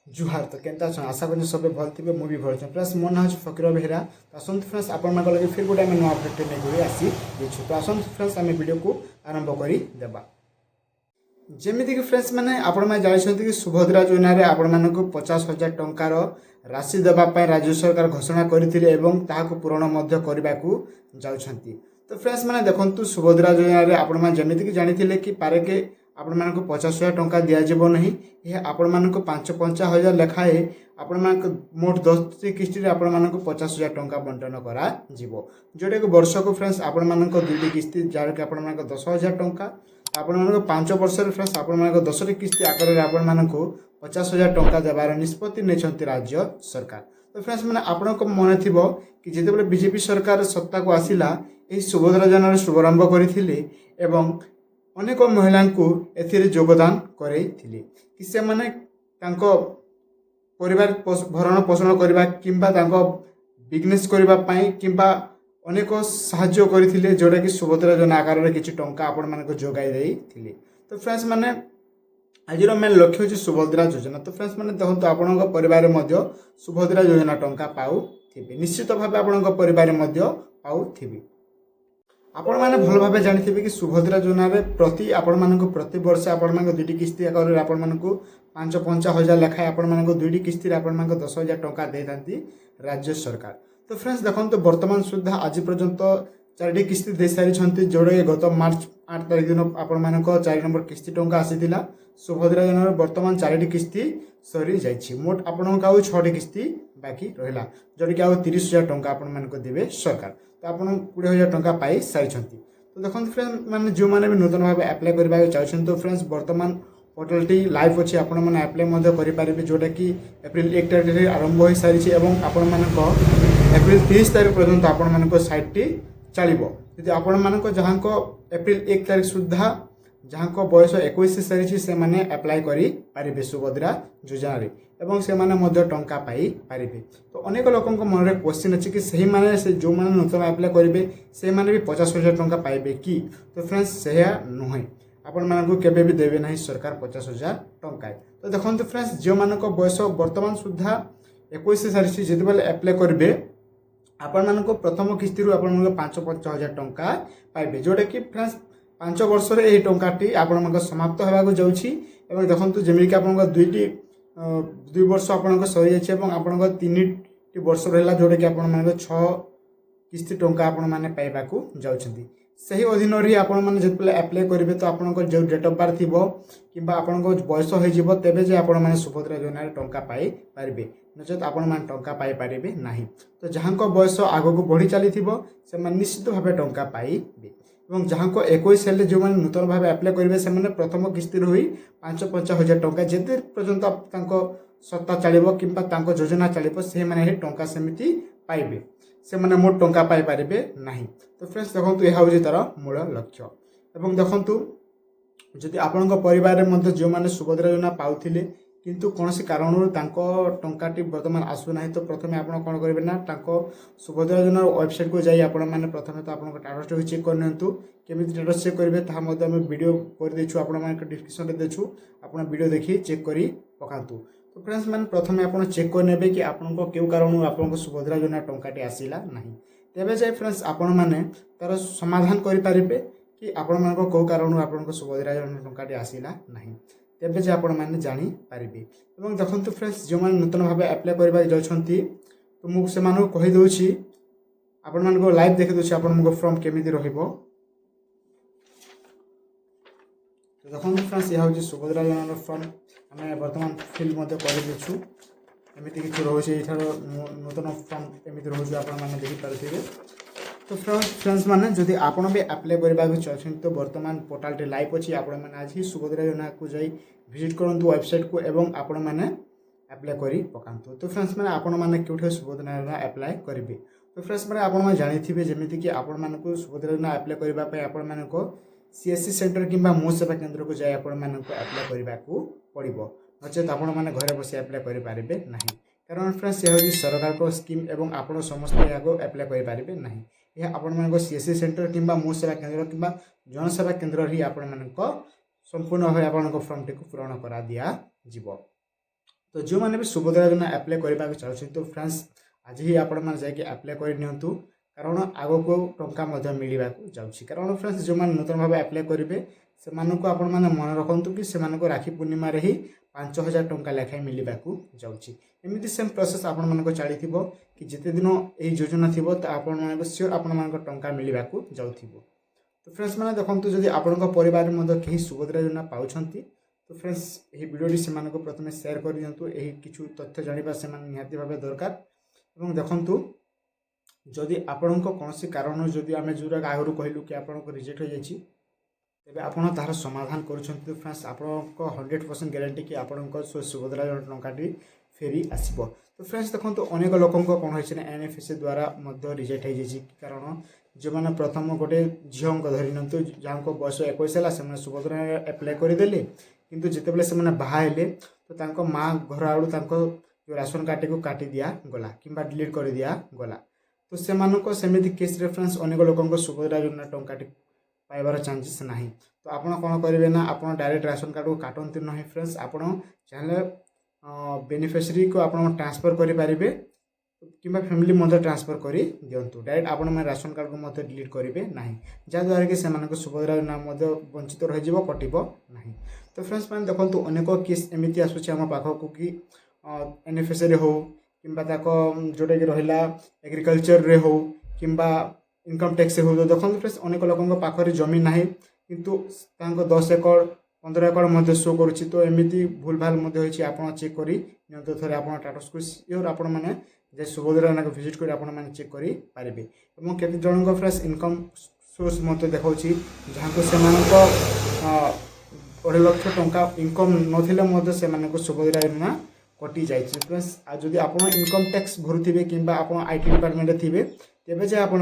जुहार तो केनता अछन आशा करूँ सब भल थे मुझे भल फ्रेंड्स मो ना हूँ फकीर बेहरा तो आसत फ्रेंड्स आपण लगे फिर गोटे नुआ अपडेट नहीं आसी तो आसत फ्रेंड्स आम वीडियो को आरंभ करदेबा जमीक फ्रेंड्स मैंने आपण जानते कि सुभद्रा योजना आपण मानक 50,000 टंकार राशि देवाई राज्य सरकार घोषणा करते पूरण करने को जाऊँगी। तो फ्रेंड्स मैंने देखो सुभद्रा योजना आपण जमीक जानी कि पारे आपण मानक 50,000 टंका दिज्व नहीं यह आपण मानक 5,50,000 लेखाए आपण मानक मोट 10 किस्ती आपण मानक 50,000 टंका बंटन करा जोटा कि वर्ष को फ्रेंड्स आपण मानक 2टी किस्ती जहाँ कि आपण मानक 10,000 टंका आपण मानक 5 वर्ष फ्रेंड्स आपण मानक 10टी किस्ती आकार में आपण मानक 50,000 टंका देवार निष्पत्ति नहीं राज्य सरकार। तो फ्रेंड्स मैंने आपण को मन थी कि जिते बीजेपी सरकार सत्ता को आसला यही सुभद्रा योजना शुभारंभ करते अनेक महिला को योगदान करे कि से माने परिवार भरण पोषण करने कि बिजनेस करने कि अनेक साहाय्य करते जोटा कि सुभद्रा योजना आकार में किसी टंका आपण मानक जोगाई देते। तो फ्रेंड्स मैंने आज मेन लक्ष्य हूँ सुभद्रा योजना। तो फ्रेंड्स मैंने देखो आपण परिवार सुभद्रा योजना टंका पाऊे निश्चित भाव आपण परिवार पाऊे आपण मैंने भल भाव जानी कि सुभद्रा योजना प्रति आपण मानक प्रति वर्ष आपण मानक 2टी किस्ती आकार में आपण मानक 5,50,000 लेखाएं आपण मानक 2टी किस्ती आपण मानक 10,000 टंका देता राज्य सरकार। तो फ्रेंड्स देखो वर्तमान सुधा आज पर्यंत 4टी किस्ती दे सारी जोड़ा कि गत मार्च 8 तारिख दिन आपण मानक 4 नंबर किस्ती टंका आसीला सुभद्रा योजना वर्तमान 4टी किस्ती सरी जाइए मोट आपण 6टी किस्ती बाकी रहा जोटा कि 30,000 टंका आपण मानक देवे सरकार। तो आप 20,000 टंका पाई सारी। तो देखो फ्रेंड्स मैंने जो मैंने भी नूतन भाव अप्लाई करने चाहते तो फ्रेंड्स वर्तमान पोर्टाल टी लाइव अच्छे आपण मैंने अप्लाई करेंगे जोटा कि एप्रिल 1 तारिख आरंभ हो सारी आपण मानक एप्रिल 30 तारिख पर्यंत आपण मानक साइट टी चलो यदि आपण मानक जहाँ एप्रिल 1 तारिख सुधा जहाँ बयस 21 सारी से मैंने अप्लाई करेंगे सुभद्रा योजना एवं से माने टंका पाई पारे। तो अनेक लोक मन में क्वेश्चन अच्छी कि सही माने से जो मैंने नूतन अप्लाई करेंगे से माने भी 50,000 टंका पाइबे कि। तो फ्रेंड्स से नुहे आपण मानक केबे भी देवे ना सरकार 50,000 टंका। तो देखो फ्रेंड्स जो मानक बयस वर्तमान सुधा 21 सारी जिते अप्लाई करेंगे आपण मानक प्रथम किस्ती रू आपण 5,50,000 टंका पाइबे जोटा कि फ्रेंड्स 5 वर्ष रे यही टंकाटी आपण मानक समाप्त होगा जाऊँगी। देखो जमीक आप 2 वर्ष आपण सरी जाए आपण 3 वर्ष रहा जोटा कि आपण मानक 6 किस्ती टंका आपण मैंने पाइबा जाऊँगी। सही अधीन ही आपण मैंने जिते अप्लाई करेंगे तो आप जो डेट ऑफ बर्थ थी कि बयस हो तेज जे आपण मैंने सुभद्रा योजना टंका पाई पारे नचेत आपण मैंने टंका पाई पारे ना। तो जहाँ बयस आग को बढ़ी चली से निश्चित भाव टंका पाइबे और जहाँ को 21 हेल्ले जो मैंने नूतन भाव अप्लाई करेंगे से प्रथम किस्ती हुई 5,50,000 टंका जिते पर्यंत सत्ता चलो कि योजना चलो से मैंने टंका सेमती पाइबे से मैंने मोट टंका पाई पारे ना। तो फ्रेंड्स देखो यह हूँ तार मूल लक्ष्य एवं देखूँ जदि आपण परिवार में जो मैंने सुभद्रा योजना पाते किंतु कौन कारण टंकाटी बर्तमान आसूना तो प्रथम आप कौन करेंगे ना सुभद्रा योजना वेबसाइट को जाई मैंने प्रथम तो आप टाटस चेक करनी केमी टाटस चेक करेंगे ताकि वीडियो कर देचु आप डिस्क्रिप्शन में देचु आप वीडियो देखिए चेक कर पकातु। तो फ्रेंड्स मैंने प्रथम आप चेक कर कि आपको क्यों कारण आप सुभद्रा योजना टंकाटी आसला ना तेज जाए फ्रेंड्स आपण मैंने तार समाधान करेंगे कि आपण मान कौ कारण आप सुभद्रा योजना टंकाटी आसला ना तेज जे आपण मैंने जानीपारे। देखो फ्रेंड्स जो मैंने नूतन भाव अप्लाई करने जाती तो मुझे कहीदे आपण मान लाइव देखीदे आपण फॉर्म केमी रही। तो देखो फ्रेंड्स यह हूँ सुभद्रा योजना फॉर्म आम बर्तमान फिल करदेचु एमती किसी रोचे नूतन फॉर्म एमती रोचे आपने देखिपारे। तो फ्रेंड्स मैंने जदि आपण भी अप्लाई करने चाहते तो वर्तमान पोर्टाल टे लाइव अच्छी आपण मैंने आज ही सुभद्रा योजना को जाई विजिट करूँ वेबसाइट को एवं आपण मैंने अप्लाई कर पकातु। तो फ्रेंड्स मैंने आपण मैंने क्यों सुभद्रा योजना अप्लाई करेंगे। तो फ्रेंड्स मैंने आप जानी जमीक कि आपण मानक सुभद्रा योजना अप्लाई करने आपण मानक CSC सेंटर कि मो सेवा केन्द्र को जाए आपण मानक अप्लाई करने को पड़ो नचेत आपण मैंने घरे बस अप्लाई करेंगे ना कारण फ्रेंड्स यह हूँ सरकार को स्कीम एवं आप समस्त यहाँ अप्लाई करेंगे ना यह आपण मानक CSC सेंटर कि मो सेवा केन्द्र कि जनसेवा केन्द्र ही आपण मानक संपूर्ण भाव आपण फॉर्म टी पूरण करा दिया। तो जो मैंने भी सुभद्रा योजना अप्लाई करने चाहते तो फ्रेंड्स आज ही आपण मैंने जाकि अप्लाई कर नियंतु कारण आग को टंका मिलवा जाऊँगी कारण फ्रेंड्स जो मैंने नूतन भाव अप्लाई करेंगे से आपण मैंने मन रखु कि से राखी पूर्णिमा ही 5,000 टंका लेखाएं मिलवा जाऊँगी एमती सेम प्रोसेस आपण मान चली कि जिते दिन यही योजना थी तो आपण सियोर आपण टंका मिलवा जाऊ। तो फ्रेंड्स मैंने देखो जदि आपण परिवार में कहीं सुभद्रा योजना पाँच तो फ्रेंड्स यही वीडियो से प्रथम शेयर कर दिंतु यही किछु तथ्य जानिबा से निहाती भाव दरकार एवं देखंतु जदि आपण कौन कारण जदि आम जो आगु कहलु कि आपण रिजेक्ट हो जाइए तेज आपड़ तार समाधान कर फ्रेंड्स आपण 100% ग्यारंटी कि आपण सुभद्रा टंकाटी फेरी आसब। तो फ्रेंड्स देखो अनेक लोक कौन हो एनएफएसए द्वारा रिजेक्ट हो जाए कारण जो मैंने प्रथम गोटे झील धरी नियंतु जहाँ को बयस 21 है सुभद्रा अप्लाई करदे किंतु जितेबाला से बाहर तो माँ घर आड़ू जो राशन कार्ड को काटी दिया गला कि डिलीट कर दिया गला तो सेमती केस रेफरेंस अनेक लोक सुभद्रा योजना टंकाटी पाइबार चांसेस ना तो आपड़ कौन करेंगे ना आप डायरेक्ट राशन कार्ड को काटती ना फ्रेंड्स आप चाहिए बेनिफिशियरी को आप ट्रांसफर करेंगे कि फैमिली मध्य ट्रांसफर कर दिंतु डायरेक्ट आप राशन कार्ड को डिलीट करेंगे ना जहाँद्वारा कि सुभद्रा योजना वंचित रही कटब ना। तो फ्रेंड्स मैंने देखो अनेक केस एमती आसूँ आम पाखक कि एनएफएसए हो कि जोटा कि रहा एग्रिकल्चर रे हो कि इनकम टैक्स हो तो देखो फ्रेंड्स अनेक लोक पाखे जमी ना किंतु 10 एकड़ 15 एकड़ शो करुच्ची तो एमती भूल भाल आप चेक कर थे आप टाटा को सियोर आपण मैंने सुभद्रा योजना को विजिट कर आप चेक करेंगे और केते जन फ्रेंड्स इनकम सोर्स मत देखा जहाँ को से 2.5 लाख टंका इनकम नथिले से सुभद्रा योजना कटि जाए फ्रेंड्स जदि आप इनकम टैक्स भरुवे कि आप आईटी डिपार्टमेंट थे तेज आपण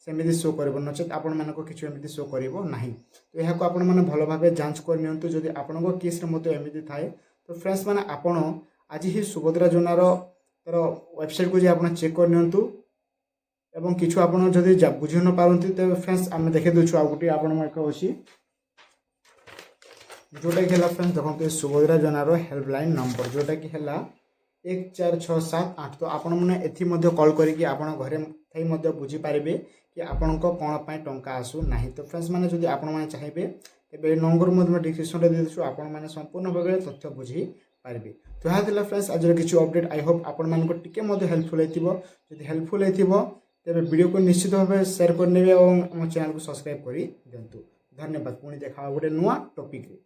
सेमती शो कर नचेत आपण किसी एमती शो कर तो यह आप भल भाव जांच कर नियंतु जदि आपण केस एमती थाए तो फ्रेंड्स मैंने आपण आज ही सुभद्रा योजनार तार वेबसाइट को आप चेक कर नियंतु एवं किछु आपण जदि बुझी न पारती तो फ्रेंड्स आम देखे दूसु आ गोटे आपण अच्छी जोटा कि फ्रेंड्स देखो सुभद्रा योजनार हेल्पलाइन नंबर जोटा कि 1467 तो आपण मैंने कॉल करके आप घरे थी बुझीपारे कि आपण कौन टंका आसू ना। तो फ्रेंड्स मैंने जब आपने चाहिए तेज नंबर डिस्क्रिप्शन दे दूँ आपण मैंने संपूर्ण भाव तथ्य बुझी पारे। तो यह फ्रेंड्स आज किसी अपडेट आई होप आपण टे हेल्पफुल होती हेल्पफुल होती तेज वीडियो को निश्चित भाव शेयर करने और चैनल को सब्सक्राइब कर दिंतु। धन्यवाद पुणी देखा गोटे नुआ टॉपिक रे।